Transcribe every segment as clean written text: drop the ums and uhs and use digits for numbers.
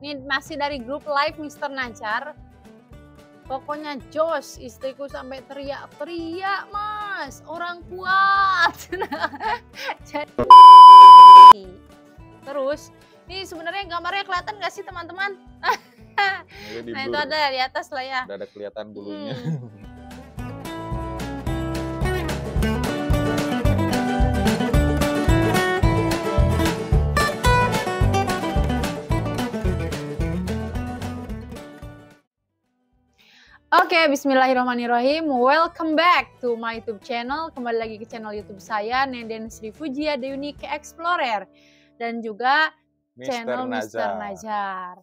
Ini masih dari grup live Mister Najar. Pokoknya jos, istriku sampai teriak-teriak, Mas. Orang kuat. Terus, ini sebenarnya gambarnya kelihatan nggak sih teman-teman? Nah itu ada di atas lah ya. Udah ada kelihatan bulunya. Oke, bismillahirrahmanirrahim. Welcome back to my YouTube channel. Kembali lagi ke channel YouTube saya, Nenden Sri Fujia, The Unique Explorer. Dan juga channel Mister Najar.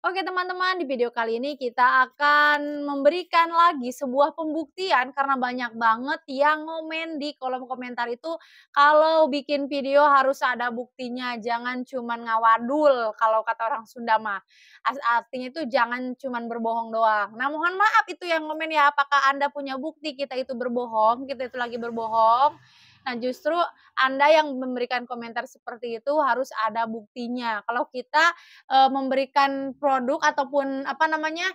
Oke teman-teman, di video kali ini kita akan memberikan lagi sebuah pembuktian karena banyak banget yang ngomen di kolom komentar itu kalau bikin video harus ada buktinya, jangan cuman ngawadul kalau kata orang Sunda mah. Artinya itu jangan cuman berbohong doang. Nah mohon maaf itu yang ngomen ya, apakah Anda punya bukti kita itu berbohong, kita itu lagi berbohong? Nah justru Anda yang memberikan komentar seperti itu harus ada buktinya. Kalau kita memberikan produk ataupun apa namanya,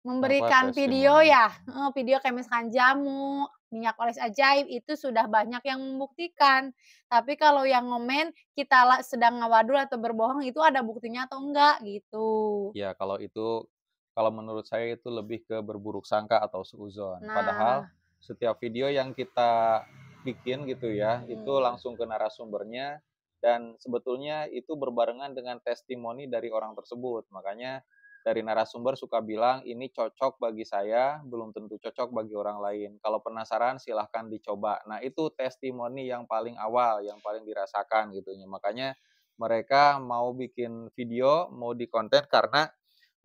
memberikan video ya, video kayak misalkan jamu, minyak oles ajaib itu sudah banyak yang membuktikan. Tapi kalau yang ngomen kita sedang ngawadul atau berbohong itu ada buktinya atau enggak gitu. Ya kalau itu, kalau menurut saya itu lebih ke berburuk sangka atau suudzon. Padahal setiap video yang kita bikin gitu ya, itu langsung ke narasumbernya dan sebetulnya itu berbarengan dengan testimoni dari orang tersebut. Makanya dari narasumber suka bilang ini cocok bagi saya, belum tentu cocok bagi orang lain. Kalau penasaran silahkan dicoba. Nah itu testimoni yang paling awal, yang paling dirasakan gitu. Makanya mereka mau bikin video, mau dikonten karena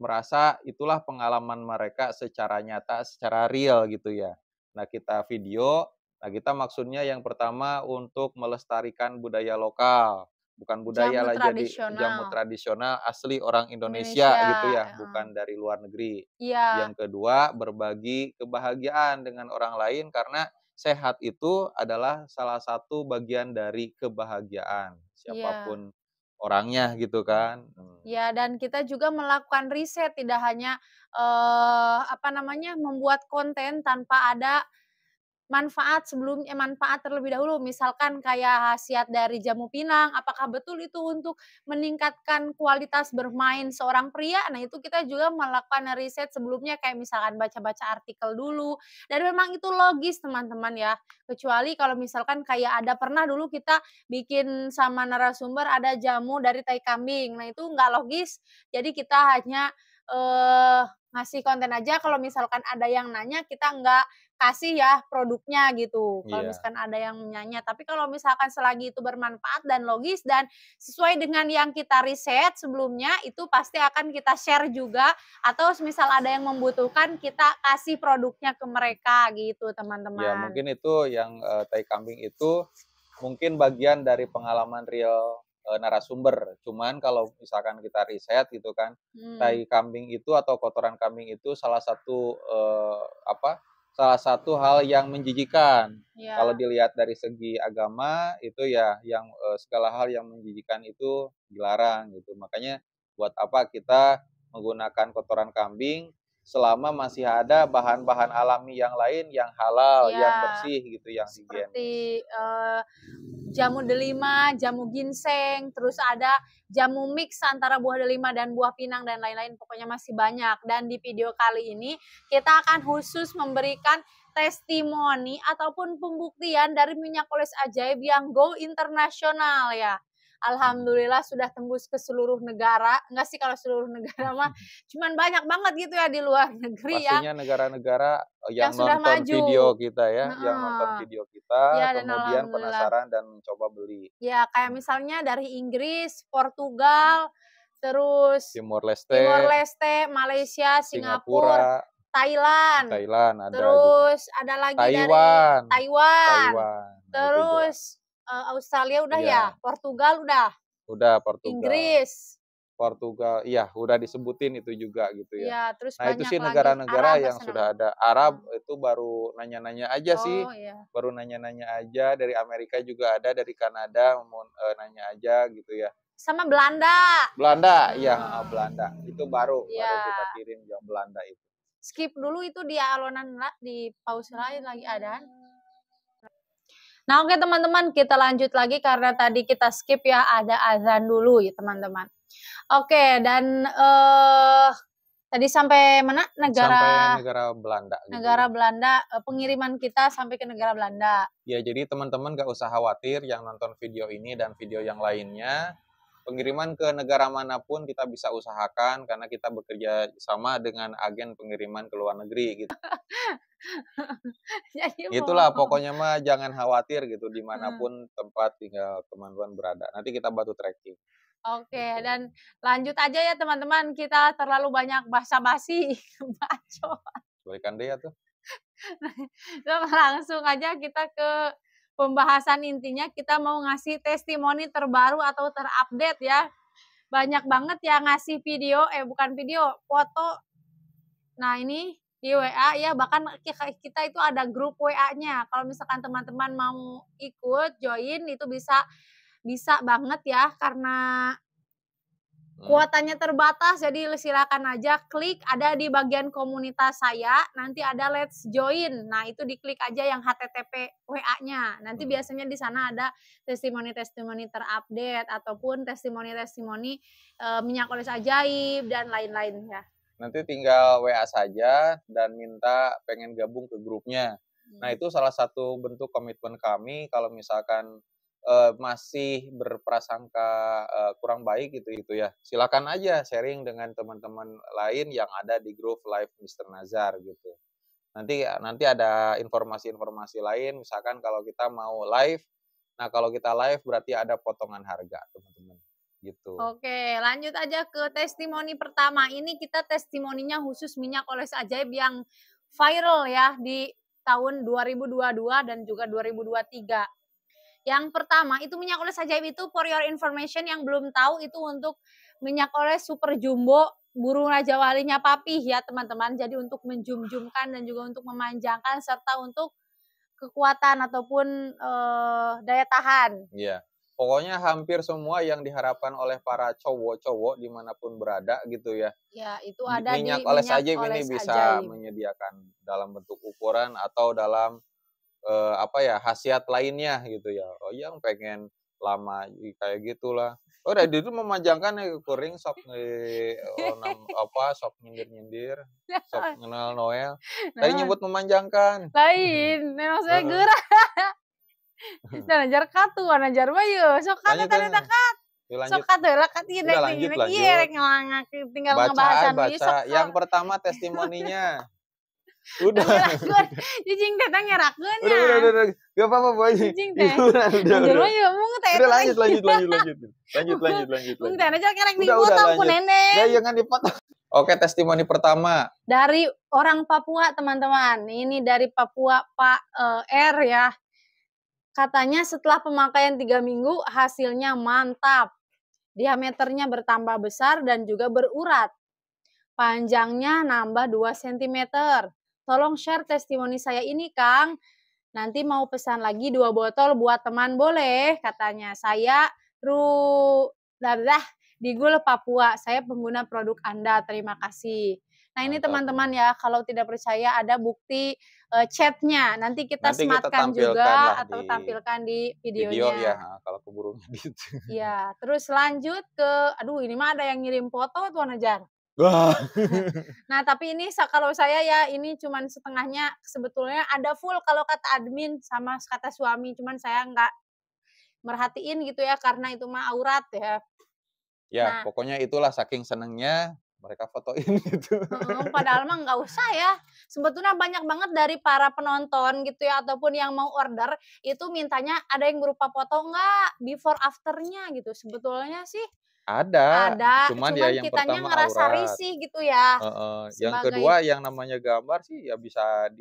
merasa itulah pengalaman mereka secara nyata, secara real gitu ya. Nah kita video, nah kita maksudnya yang pertama untuk melestarikan budaya lokal, bukan budaya lah, jadi jamu tradisional asli orang Indonesia gitu ya, bukan dari luar negeri. Yang kedua berbagi kebahagiaan dengan orang lain karena sehat itu adalah salah satu bagian dari kebahagiaan siapapun orangnya gitu kan. Ya, dan kita juga melakukan riset, tidak hanya apa namanya, membuat konten tanpa ada manfaat manfaat terlebih dahulu. Misalkan kayak khasiat dari jamu pinang, apakah betul itu untuk meningkatkan kualitas bermain seorang pria? Nah, itu kita juga melakukan riset sebelumnya kayak misalkan baca-baca artikel dulu. Dan memang itu logis teman-teman ya. Kecuali kalau misalkan kayak ada pernah dulu kita bikin sama narasumber ada jamu dari tai kambing. Nah, itu nggak logis. Jadi kita hanya ngasih konten aja, kalau misalkan ada yang nanya kita nggak kasih ya produknya gitu, kalau misalkan ada yang nanya. Tapi kalau misalkan selagi itu bermanfaat dan logis dan sesuai dengan yang kita riset sebelumnya, itu pasti akan kita share juga, atau misal ada yang membutuhkan kita kasih produknya ke mereka gitu teman-teman. Ya mungkin itu yang tai kambing itu mungkin bagian dari pengalaman real narasumber. Cuman kalau misalkan kita riset gitu kan, tai kambing itu atau kotoran kambing itu salah satu salah satu hal yang menjijikan. Kalau dilihat dari segi agama itu ya yang segala hal yang menjijikan itu dilarang gitu. Makanya buat apa kita menggunakan kotoran kambing selama masih ada bahan-bahan alami yang lain yang halal, yang bersih gitu, yang higienis. Seperti jamu delima, jamu ginseng, terus ada jamu mix antara buah delima dan buah pinang dan lain-lain, pokoknya masih banyak. Dan di video kali ini kita akan khusus memberikan testimoni ataupun pembuktian dari minyak oles ajaib yang go internasional ya. Alhamdulillah sudah tembus ke seluruh negara. Enggak sih kalau seluruh negara mah, cuman banyak banget gitu ya di luar negeri. Pastinya negara-negara yang sudah nonton maju video kita ya, yang nonton video kita, kemudian penasaran dan mencoba beli. Ya kayak misalnya dari Inggris, Portugal, terus Timor Leste, Malaysia, Singapura, Thailand ada terus juga. Ada lagi Taiwan, dari Taiwan. Terus Australia udah ya, Portugal udah. Portugal. Inggris, Portugal, iya udah disebutin itu juga gitu ya. Ya, terus nah itu sih negara-negara yang sudah ada. Arab itu baru nanya-nanya aja sih, baru nanya-nanya aja. Dari Amerika juga ada, dari Kanada mau nanya aja gitu ya. sama Belanda. Belanda, iya, Belanda. Itu baru Iya. kita kirim yang Belanda itu. Skip dulu itu di alonan di pause lain lagi ada. Nah, oke teman-teman, kita lanjut lagi karena tadi kita skip ya, ada azan dulu ya teman-teman. Oke, dan tadi sampai mana? Sampai negara Belanda. Negara Belanda, pengiriman kita sampai ke negara Belanda. Ya, jadi teman-teman gak usah khawatir yang nonton video ini dan video yang lainnya. Pengiriman ke negara manapun kita bisa usahakan karena kita bekerja sama dengan agen pengiriman ke luar negeri gitu. Itulah pokoknya mah jangan khawatir gitu dimanapun tempat tinggal teman-teman berada. Nanti kita bantu tracking. Oke, dan lanjut aja ya teman-teman, kita terlalu banyak basa-basi, bacot. Berikan dia tuh. Langsung aja kita ke pembahasan intinya, kita mau ngasih testimoni terbaru atau terupdate ya. Banyak banget yang ngasih video, bukan video, foto. Nah ini di WA ya, bahkan kita itu ada grup WA-nya. Kalau misalkan teman-teman mau ikut, join, itu bisa banget ya, karena kuotanya terbatas, jadi silakan aja klik, ada di bagian komunitas saya, nanti ada let's join. Nah, itu diklik aja yang HTTP WA-nya. Nanti biasanya di sana ada testimoni-testimoni terupdate ataupun testimoni-testimoni minyak oles ajaib dan lain-lain ya. Nanti tinggal WA saja dan minta pengen gabung ke grupnya. Nah, itu salah satu bentuk komitmen kami kalau misalkan masih berprasangka kurang baik gitu ya, silakan aja sharing dengan teman-teman lain yang ada di grup live Mr. Nazar gitu. Nanti ada informasi-informasi lain, misalkan kalau kita mau live, nah kalau kita live berarti ada potongan harga teman-teman gitu. Oke, lanjut aja ke testimoni pertama. Ini kita testimoninya khusus minyak oles ajaib yang viral ya di tahun 2022 dan juga 2023. Yang pertama, itu minyak oles ajaib itu for your information yang belum tahu, itu untuk minyak oles super jumbo burung Raja Walinya Papih ya teman-teman. Jadi untuk menjum-jumkan dan juga untuk memanjangkan serta untuk kekuatan ataupun daya tahan. Iya, pokoknya hampir semua yang diharapkan oleh para cowok-cowok dimanapun berada gitu ya. Ya, itu ada minyak di oles minyak ajaib ini oles bisa ajaib. menyediakan dalam bentuk ukuran atau dalam khasiat lainnya gitu ya. Oh yang pengen lama kayak gitulah. Oh dari itu memanjangkan ya kuring sok sok nyindir-nyindir, sok kenal Noel. Tadi nyebut memanjangkan. Lain, memang saya gerah. Dan ajar katu, ajar bayu, sok kata tadi dekat. Sok kata lekat lanjut. Iya, tinggal ngebahasan baca. Yang pertama testimoninya. Udah. Cicing teh ngerakkeun nya. Udah. Gak apa-apa, Boy. Cicing teh. Udah lanjut. Mung teh aja kerek dipotong ku nenek. Ya jangan dipotong. Oke, testimoni pertama. Dari orang Papua, teman-teman. Ini dari Papua, Pak R ya. Katanya setelah pemakaian 3 minggu, hasilnya mantap. Diameternya bertambah besar dan juga berurat. Panjangnya nambah 2 cm. Tolong share testimoni saya ini, Kang. Nanti mau pesan lagi 2 botol buat teman boleh, katanya. Saya di Gul, Papua. Saya pengguna produk Anda. Terima kasih. Nah, ini teman-teman ya, kalau tidak percaya ada bukti chatnya. Nanti kita sematkan juga atau tampilkan di videonya. Video ya, kalau keburu gitu. Iya, terus lanjut ke, aduh ini mah ada yang ngirim foto tuh Najar. Nah, tapi ini kalau saya ya, ini cuman setengahnya, sebetulnya ada full kalau kata admin sama kata suami, cuman saya nggak merhatiin gitu ya, karena itu mah aurat ya. Ya, pokoknya itulah saking senengnya mereka fotoin gitu. Padahal mah nggak usah ya. Sebetulnya banyak banget dari para penonton gitu ya, ataupun yang mau order, itu mintanya ada yang berupa foto nggak, before afternya gitu. Sebetulnya sih ada, cuman ya yang kitanya pertama ngerasa aurat. risih gitu ya. Yang kedua yang namanya gambar sih ya bisa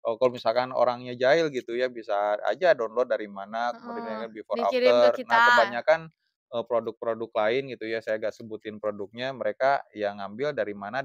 kalau misalkan orangnya jahil gitu ya, bisa aja download dari mana, kemudian before dikirim after. ke kita. Nah, kebanyakan produk-produk lain gitu ya, saya gak sebutin produknya, mereka yang ngambil dari mana,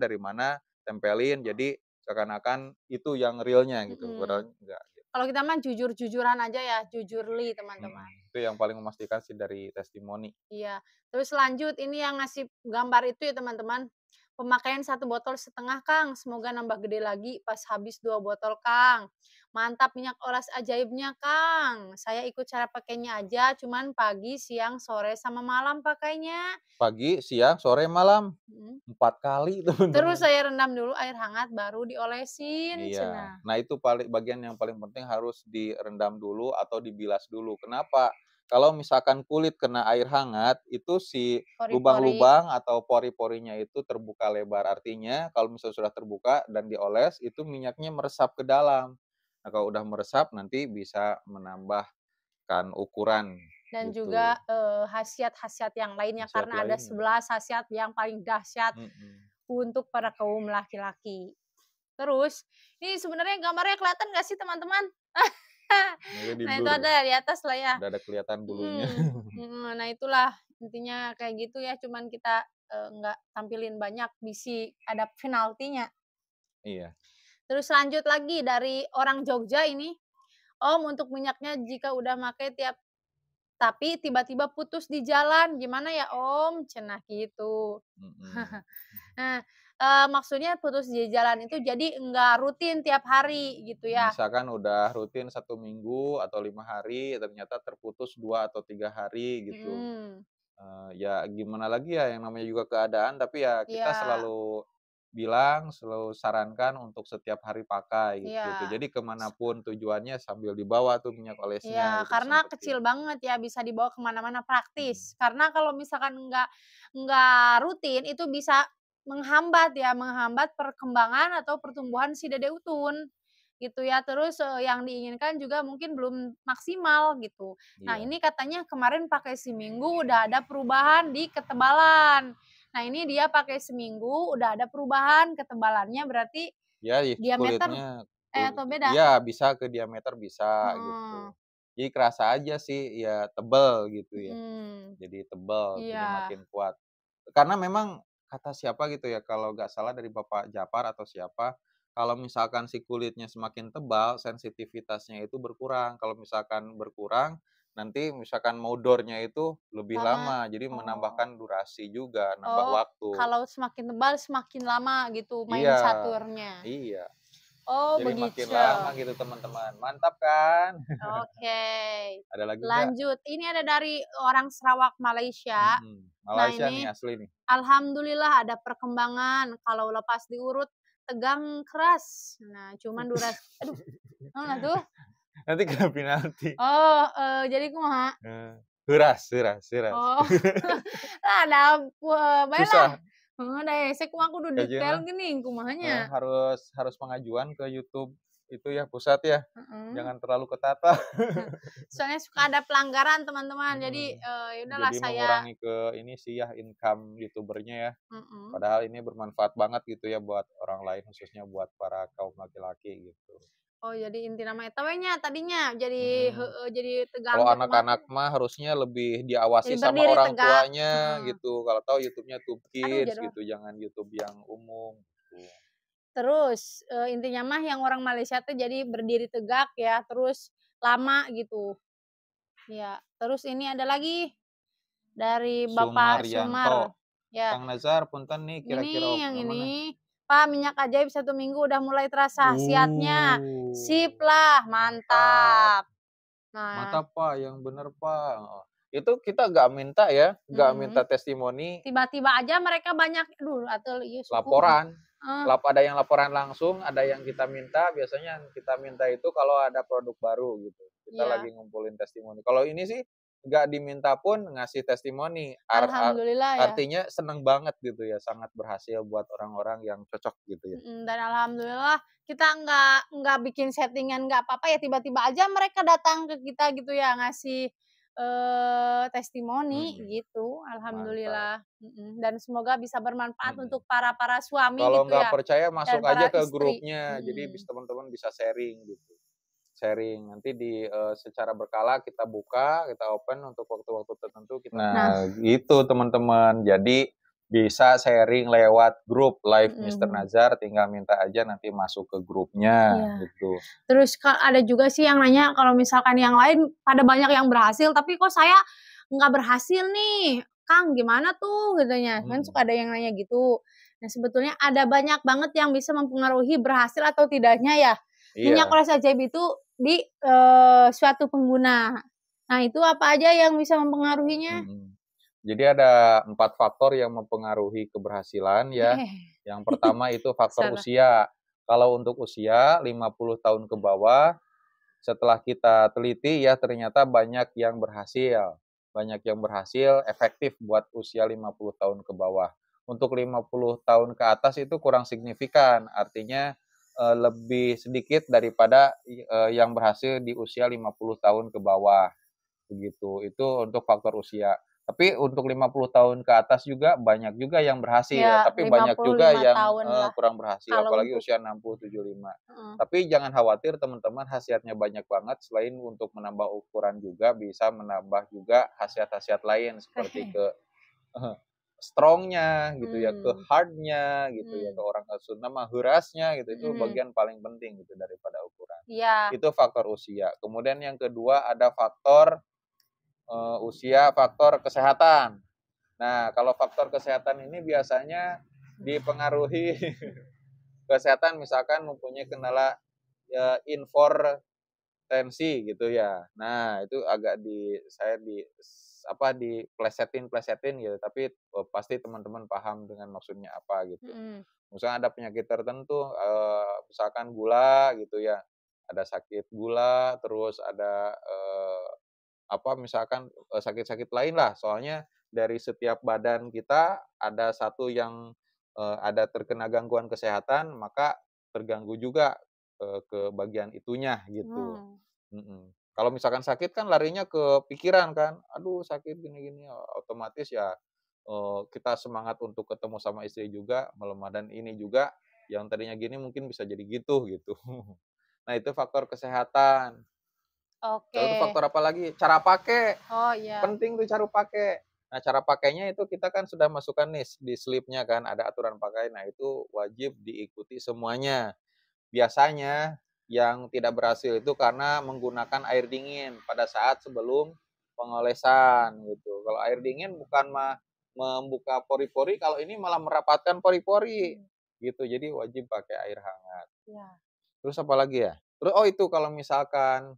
tempelin, jadi seakan-akan itu yang realnya gitu, padahal enggak. Kalau kita mah jujur-jujuran aja ya, jujurly teman-teman. Itu yang paling memastikan sih dari testimoni. Iya. Terus lanjut ini yang ngasih gambar itu ya teman-teman, pemakaian 1,5 botol, Kang, semoga nambah gede lagi pas habis 2 botol, Kang. Mantap minyak oras ajaibnya, Kang. Saya ikut cara pakainya aja, cuman pagi, siang, sore, sama malam pakainya. Pagi, siang, sore, malam. Mhm. 4 kali Terus teman-teman. saya rendam dulu air hangat baru diolesin, Iya. cenah. Nah itu bagian yang paling penting harus direndam dulu atau dibilas dulu. Kenapa? Kalau misalkan kulit kena air hangat, itu si Pori-pori. lubang-lubang atau pori-porinya itu terbuka lebar. Artinya kalau misalnya sudah terbuka dan dioles, itu minyaknya meresap ke dalam. Nah kalau udah meresap nanti bisa menambahkan ukuran Dan gitu. juga, khasiat-khasiat yang lainnya Khasiat karena ada lainnya. 11 khasiat yang paling dahsyat Mhm. untuk para kaum laki-laki. Terus, ini sebenarnya gambarnya kelihatan nggak sih teman-teman? Jadi Nah itu di-blur, ada di atas lah ya. udah ada kelihatan bulunya. Nah itulah intinya kayak gitu ya, cuman kita, nggak tampilin banyak, ada penaltinya. Iya. Terus lanjut lagi dari orang Jogja ini, "Om, untuk minyaknya jika udah make tapi tiba-tiba putus di jalan, gimana ya Om?" Cenah gitu. Mhm. Nah, maksudnya putus di jalan itu jadi enggak rutin tiap hari gitu ya? Misalkan udah rutin 1 minggu atau 5 hari, ternyata terputus 2 atau 3 hari gitu. Mhm, Ya gimana lagi ya, yang namanya juga keadaan, tapi ya kita iya selalu bilang, selalu sarankan untuk setiap hari pakai gitu. iya. Jadi kemanapun tujuannya sambil dibawa tuh minyak olesnya Iya, gitu, karena disempetin. kecil banget ya, bisa dibawa ke mana-mana, Mhm. praktis. Karena kalau misalkan nggak rutin, itu bisa menghambat perkembangan atau pertumbuhan si dede utun, gitu ya. Terus, yang diinginkan juga mungkin belum maksimal, gitu. Nah, Iya. ini katanya kemarin pakai seminggu udah ada perubahan di ketebalan. Nah, ini dia pakai seminggu udah ada perubahan ketebalannya, berarti Ya, diameter kulitnya atau beda? iya bisa ke diameter bisa Heeh, gitu. Jadi kerasa aja sih ya tebel gitu ya. mhm. Jadi tebel, jadi Iya, makin kuat. Karena memang kata siapa gitu ya, kalau nggak salah dari Bapak Japar atau siapa, kalau misalkan si kulitnya semakin tebal, sensitivitasnya itu berkurang. Kalau misalkan berkurang, nanti misalkan modornya itu lebih lama. lama, jadi Oh menambahkan durasi juga, nambah oh, waktu. kalau semakin tebal semakin lama gitu main Iya, caturnya. iya. Oh Jadi makin begitu. lama gitu teman-teman. Mantap kan? Oke. Ada lagi nggak? Lanjut, ini ada dari orang Sarawak, Malaysia. Nah Malaysia nih ini, asli nih. alhamdulillah ada perkembangan, kalau lepas diurut tegang keras. Nah cuman aduh, naon atuh? Nanti kena penalti. Oh, jadi kumaha? Heuras heuras heuras. Oh. Lah baelah. Susah, Heeh, da hese kumaha kudu kajian detail mah, geuning kumahanya. harus harus pengajuan ke YouTube itu ya, pusat ya, Heeh. jangan terlalu ketat lah. Soalnya suka ada pelanggaran teman-teman, jadi, Mhm. ya udahlah Jadi saya mengurangi ke ini sih ya, income YouTuber-nya ya. mhm. Padahal ini bermanfaat banget gitu ya buat orang lain, khususnya buat para kaum laki-laki gitu. Oh jadi inti nama eta we nya tadinya, jadi Mhm. jadi tegang Kalau teh kumaha anak-anak tuh, mah harusnya lebih diawasi jadi sama berdiri orang tegak, tuanya heeh. gitu, kalau tahu YouTube-nya Tube Aduh Kids jadul. gitu, jangan YouTube yang umum gitu. Terus, intinya mah yang orang Malaysia teh jadi berdiri tegak ya, terus lama gitu. Iya, terus ini ada lagi dari Bapak Sumaryanto, Sumar, ya. Kang Nazar punten nih kira-kira Ini, yang mana? ini. "Pak, minyak ajaib 1 minggu udah mulai terasa khasiatnya." Sip Uh, lah, mantap. mantap. Nah Mantap, Pak, yang bener, Pak, heeh. Itu kita nggak minta ya, nggak minta mhm, testimoni, tiba-tiba aja mereka banyak, "Aduh atuh ieu suku," laporan. heeh, Ada yang laporan langsung, ada yang kita minta, biasanya yang kita minta itu kalau ada produk baru gitu. Kita iya. lagi ngumpulin testimoni. Kalau ini sih nggak diminta pun ngasih testimoni, Alhamdulillah ya, artinya seneng banget gitu ya, sangat berhasil buat orang-orang yang cocok gitu ya. dan alhamdulillah kita nggak bikin settingan, nggak apa-apa ya, tiba-tiba aja mereka datang ke kita gitu ya, ngasih, testimoni Mhm, gitu, mantap, alhamdulillah, dan semoga bisa bermanfaat mhm. untuk para suami Kalau gitu nggak ya, percaya masuk dan aja para ke istri, grupnya, jadi teman-teman bisa sharing gitu. Sharing, nanti secara berkala kita buka, kita open untuk waktu-waktu tertentu kita Nah, nah, gitu teman-teman. Jadi bisa sharing lewat grup live Mister Mhm. Nazar, tinggal minta aja nanti masuk ke grupnya Iya. gitu. Terus ada juga sih yang nanya kalau misalkan yang lain pada banyak yang berhasil, tapi kok saya nggak berhasil nih, Kang gimana tuh katanya, kan Mhm. suka ada yang nanya gitu. Nah sebetulnya ada banyak banget yang bisa mempengaruhi berhasil atau tidaknya ya, minyak Iya. oles ajaib itu di, suatu pengguna. Nah itu apa aja yang bisa mempengaruhinya? Mhm. Jadi ada 4 faktor yang mempengaruhi keberhasilan ya. Yang pertama itu faktor Salah. usia. Kalau untuk usia 50 tahun ke bawah, setelah kita teliti ya ternyata banyak yang berhasil. Banyak yang berhasil efektif buat usia 50 tahun ke bawah. Untuk 50 tahun ke atas itu kurang signifikan, artinya, lebih sedikit daripada yang berhasil di usia 50 tahun ke bawah, begitu. Itu untuk faktor usia. Tapi untuk 50 tahun ke atas juga banyak juga yang berhasil, Ya tapi banyak juga 55 yang, tahun lah kurang berhasil, kalau apalagi untuk usia 60, 75. heeh. Tapi jangan khawatir teman-teman, khasiatnya banyak banget, selain untuk menambah ukuran juga bisa menambah juga khasiat-khasiat lain seperti ke strong-nya gitu ya, ke Mmm, hard-nya gitu ya, ke mhm, orang Sunda mah heurasnya gitu, itu mhm. bagian paling penting gitu daripada ukuran. Iya, Itu faktor usia. Kemudian yang kedua ada faktor usia, faktor kesehatan. Nah, kalau faktor kesehatan ini biasanya dipengaruhi kesehatan misalkan mempunyai kendala, tensi gitu ya. Nah, itu agak saya diplesetin-plesetin gitu, tapi, pasti teman-teman paham dengan maksudnya apa gitu. mhm, Misalnya ada penyakit tertentu, misalkan gula gitu ya, ada sakit gula, terus ada, misalkan, sakit-sakit lain lah. Soalnya dari setiap badan kita ada satu yang, ada terkena gangguan kesehatan, maka terganggu juga, ke bagian itunya gitu. oh, Mhm. Kalau misalkan sakit kan larinya ke pikiran kan, "Aduh sakit gini-gini," otomatis ya, kita semangat untuk ketemu sama istri juga melemah dan ini juga yang tadinya gini mungkin bisa jadi gitu, gitu. Nah itu faktor kesehatan. oke. Lalu faktor apa lagi? Cara pakai, Oh, iya, penting tuh cara pakai. Nah cara pakainya itu kita kan sudah masukkan nih di slip-nya kan ada aturan pakai, nah itu wajib diikuti semuanya. Biasanya yang tidak berhasil itu karena menggunakan air dingin pada saat sebelum pengolesan gitu. Kalau air dingin bukan membuka pori-pori, kalau ini malah merapatkan pori-pori mmm, gitu. Jadi wajib pakai air hangat. iya. Terus apa lagi ya? Terus oh itu kalau misalkan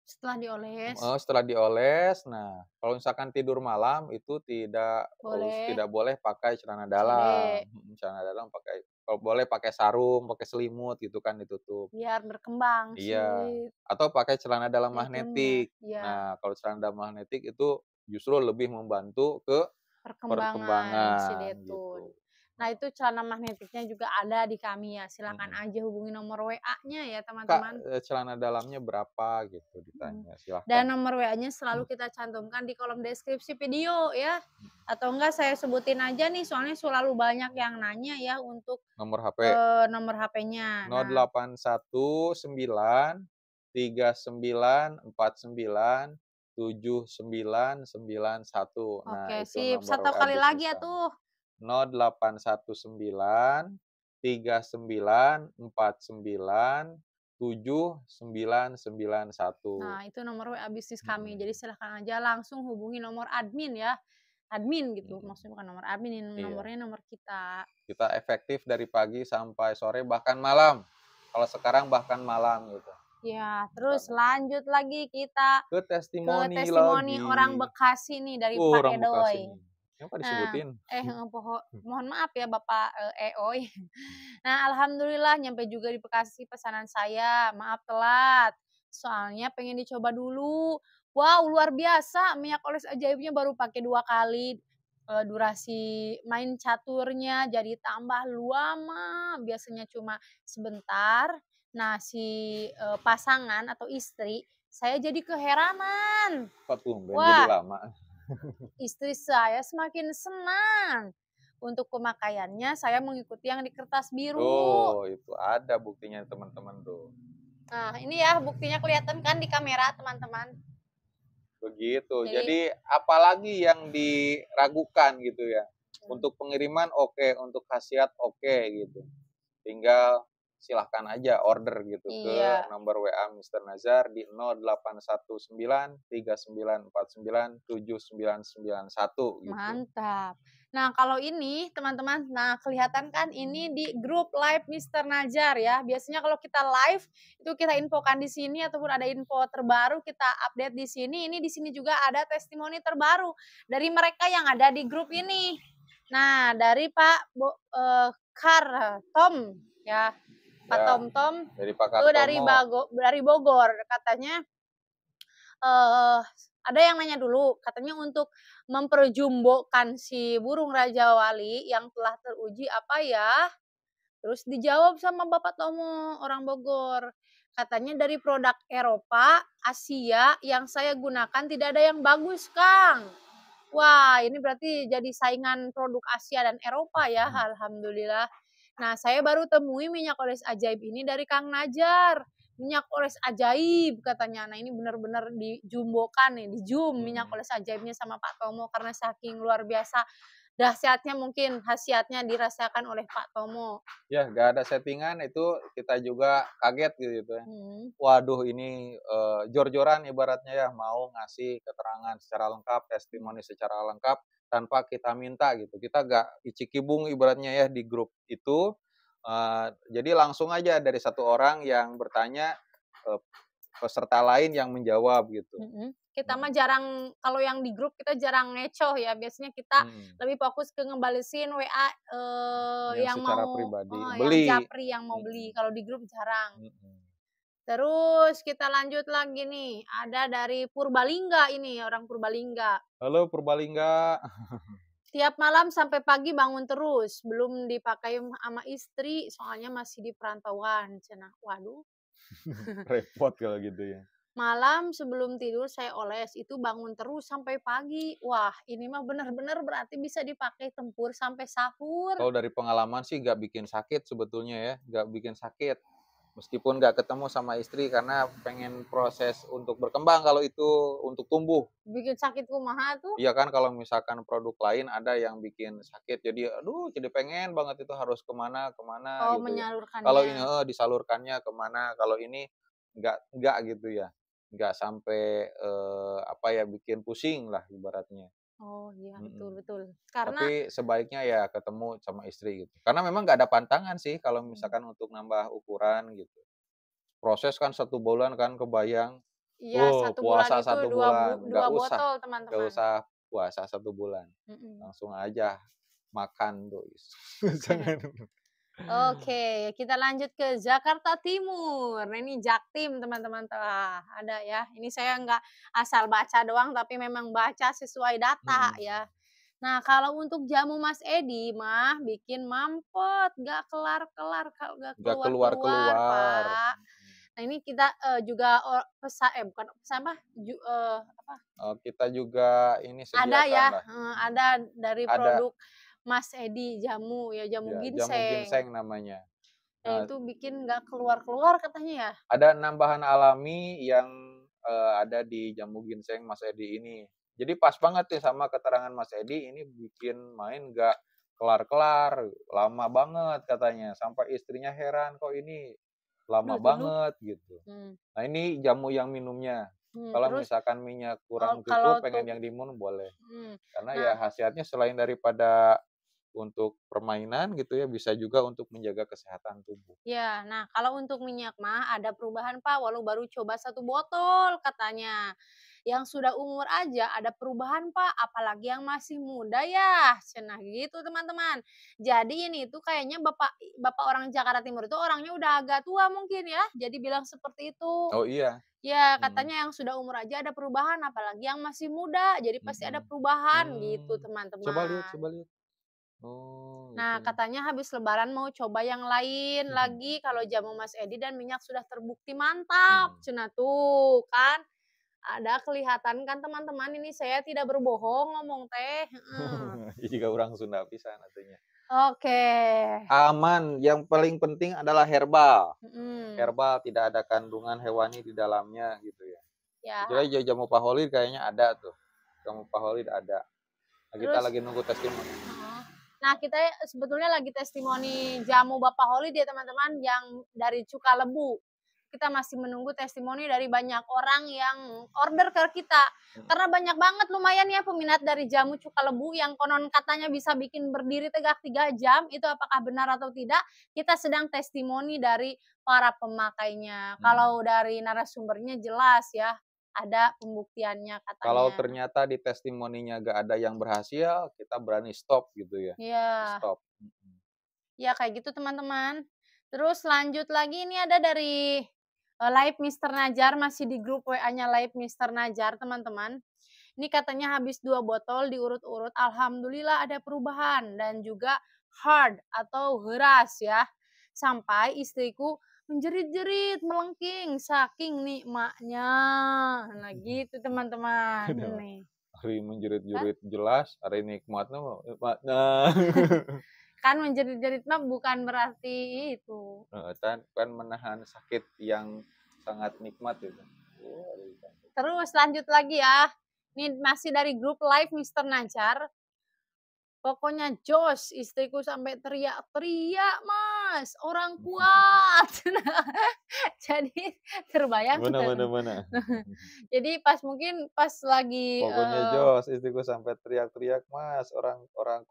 Setelah dioles, setelah dioles, nah kalau misalkan tidur malam itu boleh tidak boleh pakai celana dalam, boleh, celana dalam kalau boleh pakai sarung, pakai selimut gitu kan ditutup. biar berkembang si Iya, atau pakai celana dalam zaitunnya, magnetik. iya, Nah, kalau celana dalam magnetik itu justru lebih membantu ke perkembangan si perkembangan zaitun. gitu. Nah, itu celana magnetiknya juga ada di kami ya, silakan Mhm. aja hubungi nomor WA-nya ya, Kak, teman-teman. celana dalamnya berapa gitu Mhm, ditanya, silahkan. dan nomor WA-nya selalu kita cantumkan di kolom deskripsi video ya, atau enggak saya sebutin aja nih soalnya selalu banyak yang nanya ya untuk, Nomor HP nomor HP-nya. Nah, 081939497991. Nah, oke itu sip, nomor satu WA kali lagi bisnis ya kami. tuh. 081939497991. Nah, itu nomor WA bisnis kami, Mhm, jadi silahkan aja langsung hubungi nomor admin ya, admin gitu, mhm. maksudnya bukan nomor admin, ini Iya, nomornya nomor kita. kita efektif dari pagi sampai sore bahkan malam. Kalau sekarang bahkan malam gitu. Ya, Bukan terus lanjut lagi kita ke ke testimoni testimoni lagi. orang Bekasi nih dari Oh, Pak orang Bekasi Edoy. nih. Kenapa Nah, disebutin? mohon maaf ya Bapak, Eoy. Nah, alhamdulillah nyampe juga di Bekasi pesanan saya, maaf telat. Soalnya pengen dicoba dulu. Wow, luar biasa minyak oles ajaibnya baru pakai 2 kali, durasi main caturnya jadi tambah lama, biasanya cuma sebentar. Nah, si, pasangan atau istri, saya jadi keheranan. Kok tumben jadi Wah, lama? istri saya semakin senang. Untuk pemakaiannya saya mengikuti yang di kertas biru. Oh, itu ada buktinya teman-teman tuh. Nah, ini ya buktinya kelihatan kan di kamera, teman-teman. Begitu. Jadi Jadi apalagi yang diragukan gitu ya? Untuk pengiriman oke, untuk khasiat oke gitu. Tinggal silahkan aja order gitu ke Iya, nomor WA Mister Nazar di 081939497991 gitu. mantap. Nah, kalau ini teman-teman, nah kelihatan kan ini di grup live Mister Najar ya. Biasanya kalau kita live itu kita infokan di sini ataupun ada info terbaru kita update di sini. Ini di sini juga ada testimoni terbaru dari mereka yang ada di grup ini. Nah, dari Kar Tom ya, Pak Ya, Tom Tom dari Pak itu Kartomo. dari Bogor katanya eh ada yang nanya dulu, katanya untuk memperjumbokan si burung Raja Wali yang telah teruji apa ya? Terus dijawab sama Bapak Tomo, orang Bogor. Katanya dari produk Eropa, Asia yang saya gunakan tidak ada yang bagus, Kang. Wah, ini berarti jadi saingan produk Asia dan Eropa ya, alhamdulillah. Nah, saya baru temui minyak oles ajaib ini dari Kang Najar. Minyak oles ajaib katanya. Nah, ini benar-benar dijumbokan nih, dijum minyak oles ajaibnya sama Pak Tomo karena saking luar biasa dahsyatnya mungkin khasiatnya dirasakan oleh Pak Tomo. Ya, nggak ada settingan itu kita juga kaget gitu ya. Hmm. Waduh ini jor-joran ibaratnya ya mau ngasih keterangan secara lengkap, testimoni secara lengkap tanpa kita minta gitu. Kita nggak icik-kibung ibaratnya ya di grup itu. Jadi langsung aja dari satu orang yang bertanya, eee, peserta lain yang menjawab gitu. Mhm. Kita Mhm, mah jarang kalau yang di grup kita jarang ngecoh ya, biasanya kita mhm. lebih fokus ke ngebalesin WA, Yang yang secara mau pribadi yang beli. japri, yang mau beli, Mhm, kalau di grup jarang. mhm. Terus kita lanjut lagi nih, ada dari Purbalingga ini, orang Purbalingga. Halo Purbalingga. Tiap malam sampai pagi bangun terus, belum dipakai sama istri, soalnya masih di perantauan, cenah. Waduh. Repot kalau gitu ya. Malam sebelum tidur saya oles, itu bangun terus sampai pagi. Wah, ini mah benar-benar berarti bisa dipakai tempur sampai sahur. Kalau dari pengalaman sih nggak bikin sakit sebetulnya ya, nggak bikin sakit. Meskipun nggak ketemu sama istri karena pengen proses untuk berkembang kalau itu untuk tumbuh. Bikin sakit kumaha tuh? Iya kan kalau misalkan produk lain ada yang bikin sakit, jadi aduh jadi pengen banget itu harus kemana kemana Oh, gitu ya. Kalau menyalurkannya. ini disalurkannya kemana kalau ini nggak gitu ya, nggak sampai, apa ya, bikin pusing lah ibaratnya. Oh, iya, betul Mhm. betul. Karena Tapi sebaiknya ya ketemu sama istri gitu. Karena memang nggak ada pantangan sih kalau mmm, misalkan untuk nambah ukuran gitu. Proses kan 1 bulan kan kebayang. iya, Oh, 1 bulan puasa itu 1 bulan, 2 botol, nggak teman-teman. usah puasa 1 bulan, Mhm. langsung aja makan tuh. Jangan Oke, kita lanjut ke Jakarta Timur. Nah, ini Jaktim, teman-teman. Ada ya. Ini saya nggak asal baca doang, tapi memang baca sesuai data mhm, ya. Nah, kalau untuk jamu Mas Edi mah bikin mampet, nggak kelar-kelar, nggak nggak keluar-keluar, keluar-keluar. Pak. Nah, ini kita, juga bukan pesan apa, apa, Kita juga ini ada sediakan ya, lah, ada dari ada produk Mas Edi jamu ya, jamu ya jamu ginseng. ginseng namanya. Nah, Nah, itu bikin nggak keluar-keluar katanya ya? ada 6 bahan alami yang, ada di jamu ginseng Mas Edi ini. Jadi pas banget nih sama keterangan Mas Edi, ini bikin main nggak kelar-kelar, lama banget katanya, sampai istrinya heran, "Kok ini lama Duh dulu banget?" Gitu. mmm, Nah ini jamu yang minumnya, kalau terus, misalkan minyak oh kurang kalau cukup, pengen untuk yang diminum boleh. Karena nah ya khasiatnya selain daripada untuk permainan gitu ya, bisa juga untuk menjaga kesehatan tubuh. ya, nah kalau untuk minyak mah ada perubahan Pak, walau baru coba 1 botol katanya. Yang sudah umur aja ada perubahan Pak, apalagi yang masih muda ya, cenah gitu teman-teman. Jadi ini tuh kayaknya bapak bapak orang Jakarta Timur itu orangnya udah agak tua mungkin ya, jadi bilang seperti itu. Oh iya? Ya, Mhm. katanya yang sudah umur aja ada perubahan, apalagi yang masih muda, jadi pasti ada Mhm. perubahan gitu, Mmm, coba lihat teman-teman. coba lihat. Oh, Nah, gitu. katanya habis lebaran mau coba yang lain lagi kalau jamu Mas Edi dan minyak sudah terbukti mantap, Mhm. cenah tuh kan. Ada kelihatan kan teman-teman ini saya tidak berbohong ngomong teh, heeh. Ieu juga urang Sunda pisan atunya. Oke, Aman, yang paling penting adalah herbal. mhm, Herbal, tidak ada kandungan hewani di dalamnya gitu ya. ya, Kecuali jamu paholit kayaknya ada tuh, jamu paholit ada. Nah, kita terus lagi nunggu testimoni. heeh. Nah, kita sebetulnya lagi testimoni jamu Bapak Holiday teman-teman yang dari Cuka Lebu. Kita masih menunggu testimoni dari banyak orang yang order ke kita. Karena banyak banget lumayan ya peminat dari jamu Cuka Lebu yang konon katanya bisa bikin berdiri tegak 3 jam. Itu apakah benar atau tidak? Kita sedang testimoni dari para pemakainya. Kalau dari narasumbernya jelas ya, ada pembuktiannya Kalau katanya. ternyata di testimoninya gak ada yang berhasil, kita berani stop gitu ya. Iya. Stop. Ya kayak gitu teman-teman. Terus lanjut lagi ini ada dari Live Mister Najar, masih di grup WA-nya Live Mister Najar teman-teman. Ini katanya habis 2 botol diurut-urut, alhamdulillah ada perubahan dan juga hard atau heras ya. Sampai istriku menjerit-jerit, melengking saking nikmatnya. Nah gitu teman-teman. Aduh, Nih, hari kan? menjerit-jerit jelas, hari nikmatnya nikmatnya. Kan menjerit-jerit mah bukan berarti itu. Kan menahan sakit yang sangat nikmat itu. Terus lanjut lagi ya. Ini masih dari grup live Mister Najar. Pokoknya jos, istriku sampai teriak-teriak, Mas, orang kuat. Jadi terbayang Mana mana kan. mana. Jadi pas lagi Pokoknya jos, istriku sampai teriak-teriak, Mas, orang kuat,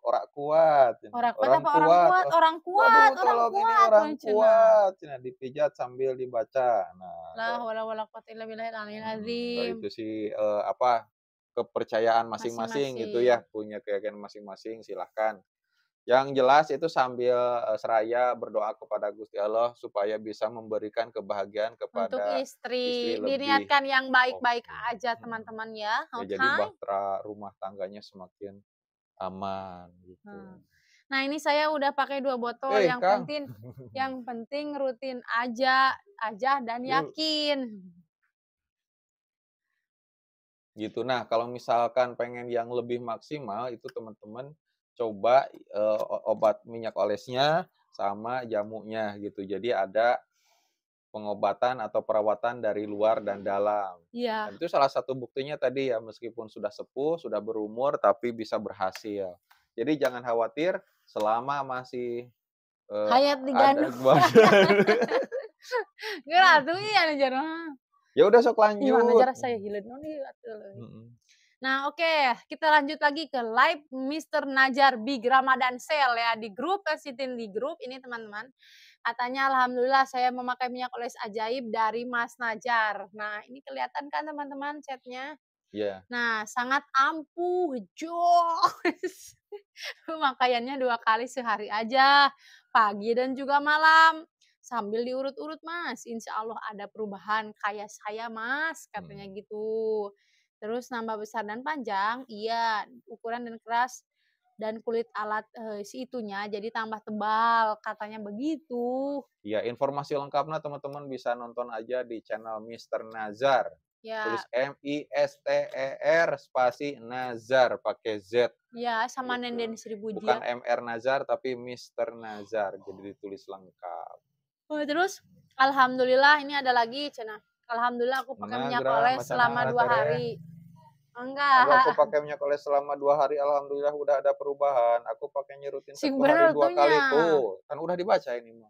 orang kuat orang apa orang kuat. kuat? Oh, Orang kuat, waduh, orang tolong ini kuat, orang cenah. kuat. Cina dipijat sambil dibaca. Nah, La haula wala quwata illa billahil aliyil azim. itu sih apa kepercayaan masing-masing gitu Masing-masing. ya, punya keyakinan masing-masing, silahkan. Yang jelas itu sambil seraya berdoa kepada Gusti Allah supaya bisa memberikan kebahagiaan Untuk kepada istri istri, lebih. diniatkan yang baik-baik Oke. aja teman-teman ya, Ya, oke? jadi bahtera rumah tangganya semakin aman gitu. Nah. Nah, ini saya udah pakai 2 botol, Kang. yang penting rutin aja dan Yuk. yakin. Gitu. Nah, kalau misalkan pengen yang lebih maksimal itu teman-teman coba obat minyak olesnya sama jamunya gitu. Jadi ada pengobatan atau perawatan dari luar dan dalam. Iya, Dan itu salah satu buktinya tadi ya, meskipun sudah sepuh, sudah berumur, tapi bisa berhasil. Jadi jangan khawatir selama masih hayat ada digandung. badan. Geus atuh ieu anu jar mah. Ya udah sok Ih, mana lanjut. jar saya hileudna deui atuh. Mhm. Nah, oke, kita lanjut lagi ke live Mister Najar Big Ramadan Sale ya di grup Kasitin di grup ini teman-teman. Katanya alhamdulillah saya memakai minyak oles ajaib dari Mas Najar. Nah, ini kelihatan kan teman-teman chatnya. Iya. Nah, sangat ampuh, jos. Pemakaiannya 2 kali sehari aja, pagi dan juga malam. Sambil diurut-urut, Mas, insya Allah ada perubahan kayak saya, Mas, katanya Mhm. gitu. Terus nambah besar dan panjang, iya, ukuran dan keras dan kulit alat, si itunya jadi tambah tebal, katanya begitu. Iya, informasi lengkapnya teman-teman bisa nonton aja di channel Mister Nazar. Tulis Ya, Mister spasi Nazar pakai Z ya sama gitu. Nenden Seribu Bukan Jia. MR Nazar tapi Mister Nazar. Jadi ditulis lengkap. Oh, terus alhamdulillah ini ada lagi cenah. Alhamdulillah aku pakai minyak Menagra oles macana selama 2 tere. hari. Aku Enggak, pakai minyak oles selama 2 hari, alhamdulillah udah ada perubahan. Aku pakainya rutin sing 1 hari bener 2 kali tuhnya. tuh. Kan udah dibaca ini mah.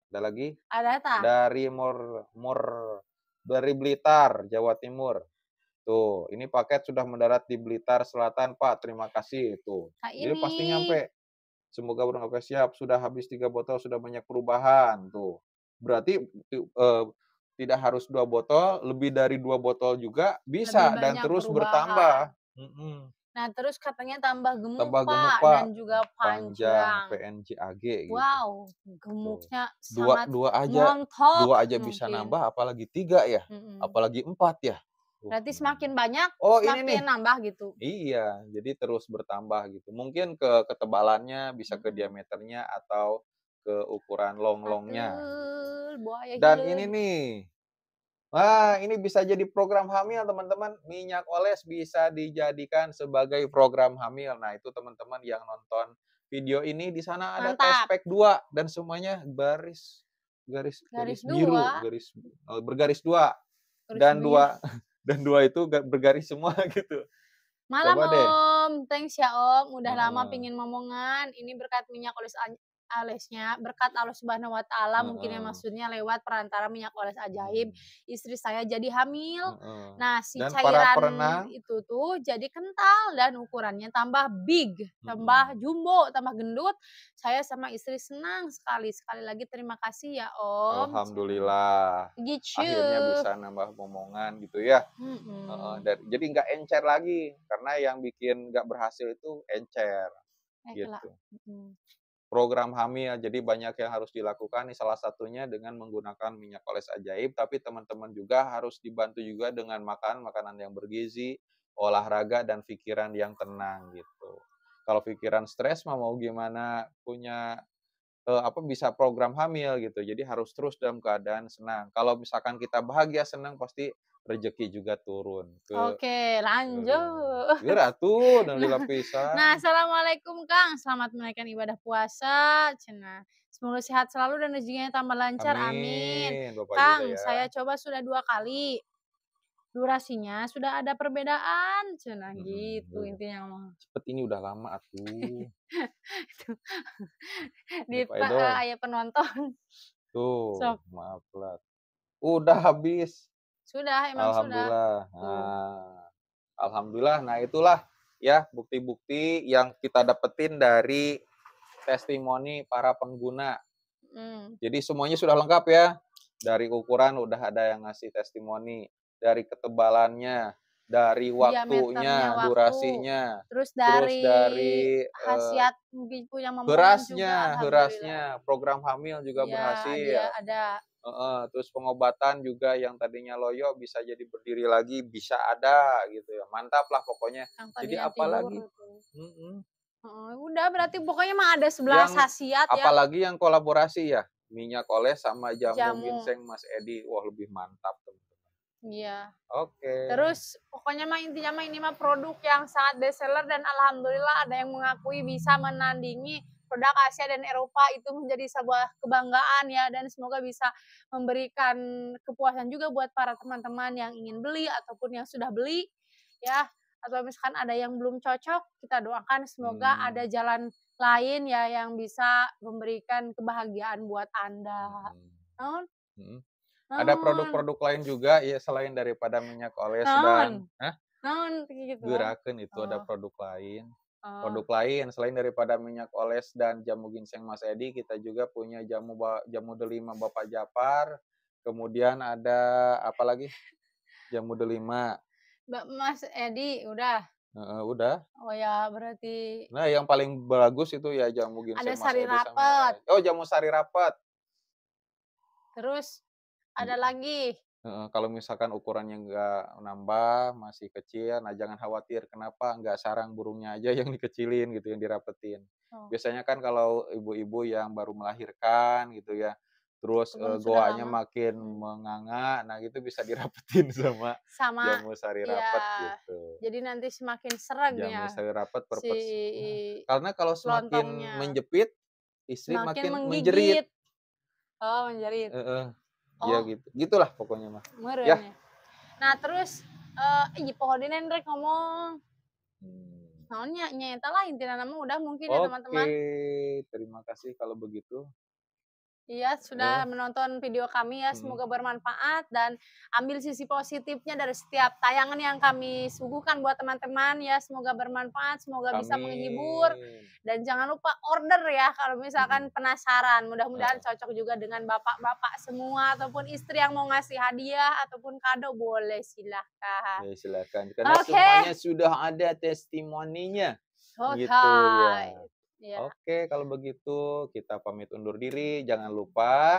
Ada lagi Ada tah? dari dari Blitar, Jawa Timur. Tuh, ini paket sudah mendarat di Blitar Selatan, Pak. Terima kasih. Tuh. Nah Jadi ini. pasti nyampe. Semoga berangkat siap. Sudah habis 3 botol, sudah banyak perubahan. Tuh. Berarti tidak harus 2 botol, lebih dari 2 botol juga Lebih bisa dan banyak terus perubahan. bertambah. Mm-mm. Nah terus katanya tambah gemuk Tambah gemuk, Pak, Pak. dan juga Panjang, panjang. PNJAG gitu. Wow, Tuh. gemuknya Dua, sangat dua aja, ngontok dua aja bisa mungkin. nambah, apalagi 3 ya, Mhm. apalagi 4 ya. Berarti semakin banyak, Oh ini nih, semakin nambah gitu? iya, jadi terus bertambah gitu. Mungkin ke ketebalannya, bisa ke Mhm. diameternya atau ke ukuran long-longnya gitu. Atuh, buaya Dan ini hileud. nih, wah ini bisa jadi program hamil teman-teman. Minyak oles bisa dijadikan sebagai program hamil. Nah itu teman-teman yang nonton video ini di sana ada Mantap. tespek 2 dan semuanya garis garis Garis garis biru, 2, bergaris 2 garis dan biru. 2 dan 2 itu bergaris semua gitu. Malam Coba deh. Om, thanks ya Om, udah lama Heeh, pengen momongan, ini berkat minyak olesnya, berkat Allah Subhanahu wa Ta'ala mungkin ya heeh, maksudnya lewat perantara minyak oles ajaib, mhm, istri saya jadi hamil. heeh. Nah, si Dan para cairan perenang itu tuh jadi kental dan ukurannya tambah big, tambah mhm, jumbo, tambah gendut. Saya sama istri senang sekali. Sekali lagi terima kasih ya Om, cenah. alhamdulillah, Gitu. akhirnya bisa nambah momongan gitu ya. Heeh, Mhm. jadi nggak encer lagi, karena yang bikin nggak berhasil itu encer, Kelak. gitu. Mhm. Program hamil, jadi banyak yang harus dilakukan nih, salah satunya dengan menggunakan minyak oles ajaib, tapi teman-teman juga harus dibantu juga dengan makan makanan yang bergizi, olahraga, dan pikiran yang tenang, gitu. Kalau pikiran stres mah mau gimana punya bisa program hamil gitu, jadi harus terus dalam keadaan senang. Kalau misalkan kita bahagia, senang, pasti rezeki juga turun Oke, lanjut. geura atuh nu Nah lila nah, pisan. assalamualaikum Kang, selamat menunaikan ibadah puasa, cenah. Semoga sehat selalu dan rezekinya tambah lancar, amin. Amin, Bapak juga Kang, ya. saya coba sudah 2 kali, durasinya sudah ada perbedaan, cenah, Mhm, gitu intinya mah. cepet ini udah lama atuh, Itu ini Pak Edon. aya penonton, Tuh, sok. maaf telat. Udah habis, Sudah, emang sudah. alhamdulillah. Tuh, Alhamdulillah. Nah, itulah ya bukti-bukti yang kita dapetin dari testimoni para pengguna. mhm. Jadi semuanya sudah lengkap ya. Dari ukuran udah ada yang ngasih testimoni, dari ketebalannya, dari Diameternya waktunya, waktu, durasinya, terus terus dari dari, khasiat mungkin punya momongan juga berasnya alhamdulillah. berasnya, program hamil juga Iya, dia berhasil. ada Heeh, terus pengobatan juga yang tadinya loyo bisa jadi berdiri lagi, bisa ada gitu ya. Mantap lah pokoknya. yang Jadi tadinya tidur apalagi itu. mhm, Heeh, udah berarti pokoknya mah ada 11 yang khasiat ya, apalagi yang kolaborasi ya, minyak oles sama jamu jamu. ginseng Mas Edi. Wah, lebih mantap teman-teman. Iya. Oke. Terus pokoknya mah intinya mah ini mah produk yang sangat best seller dan alhamdulillah ada yang mengakui bisa menandingi produk Asia dan Eropa itu menjadi sebuah kebanggaan ya dan semoga bisa memberikan kepuasan juga buat para teman-teman yang ingin beli ataupun yang sudah beli ya atau misalkan ada yang belum cocok kita doakan semoga Mmm, ada jalan lain ya yang bisa memberikan kebahagiaan buat Anda. mhm, Naon? mhm. Ada Naon? produk-produk lain juga ya selain daripada minyak oles Naon? dan hah? Naon kayak gitu? Geurakeun itu ada Oh. produk lain. Oh, Produk lain selain daripada minyak oles dan jamu ginseng Mas Edi, kita juga punya jamu delima Bapak Japar, kemudian ada apa lagi? Jamu delima, Mas Edi udah? heeh, udah. Oh ya berarti Nah, yang paling bagus itu ya jamu ada ginseng Mas sari Edi sama minyak rapet, oles. Oh, jamu sari rapet. terus ada lagi? Kalau misalkan ukurannya nggak nambah, masih kecil, nah jangan khawatir, kenapa nggak sarang burungnya aja yang dikecilin gitu, yang dirapetin. Oh, Biasanya kan kalau ibu-ibu yang baru melahirkan gitu ya, terus, ataupun sudah goanya lama? makin Mhm. menganga, nah itu bisa dirapetin sama Sama jamu sari iya, rapet gitu. jadi nanti semakin sereg Jamu ya sari rapet si karena kalau semakin kelontongnya, menjepit, istri semakin makin menjerit. menggigit. Oh menjerit. Heeh, iya Oh gitu, gitulah pokoknya mah. meureun Yah, ya. Nah terus, ieu pohodeunan rek ngomong. mmm. Naon nya? Nya eta lah intina nama udah mungkin ya Oke, teman-teman. terima kasih kalau begitu. Iya, Heeh, sudah menonton video kami ya, mhm. semoga bermanfaat dan ambil sisi positifnya dari setiap tayangan yang kami suguhkan buat teman-teman ya, semoga bermanfaat, semoga bisa menghibur Amin. dan jangan lupa order ya kalau Mhm, misalkan penasaran. Mudah-mudahan heeh. cocok juga dengan bapak-bapak semua ataupun istri yang mau ngasih hadiah ataupun kado boleh silahkan. Ya silakan, karena Oke, semuanya sudah ada testimoninya, gitu ya. alright. Ya, Oke, kalau begitu kita pamit undur diri, jangan lupa,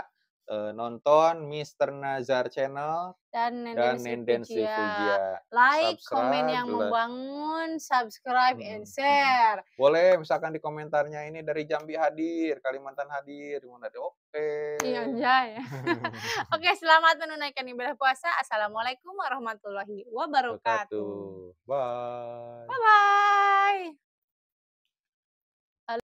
nonton Mister Nazar Channel dan Nenden dan Nenden Srivijaya. Srivijaya. Like, komen Subscribe, yang membangun, subscribe, and mhm, mhm. share. Boleh misalkan di komentarnya ini dari Jambi hadir, Kalimantan hadir, gimana deh, oke. Iya, anjay. Oke, selamat menunaikan ibadah puasa. Assalamualaikum warahmatullahi wabarakatuh. Wabarakatuh. Bye. Bye-bye.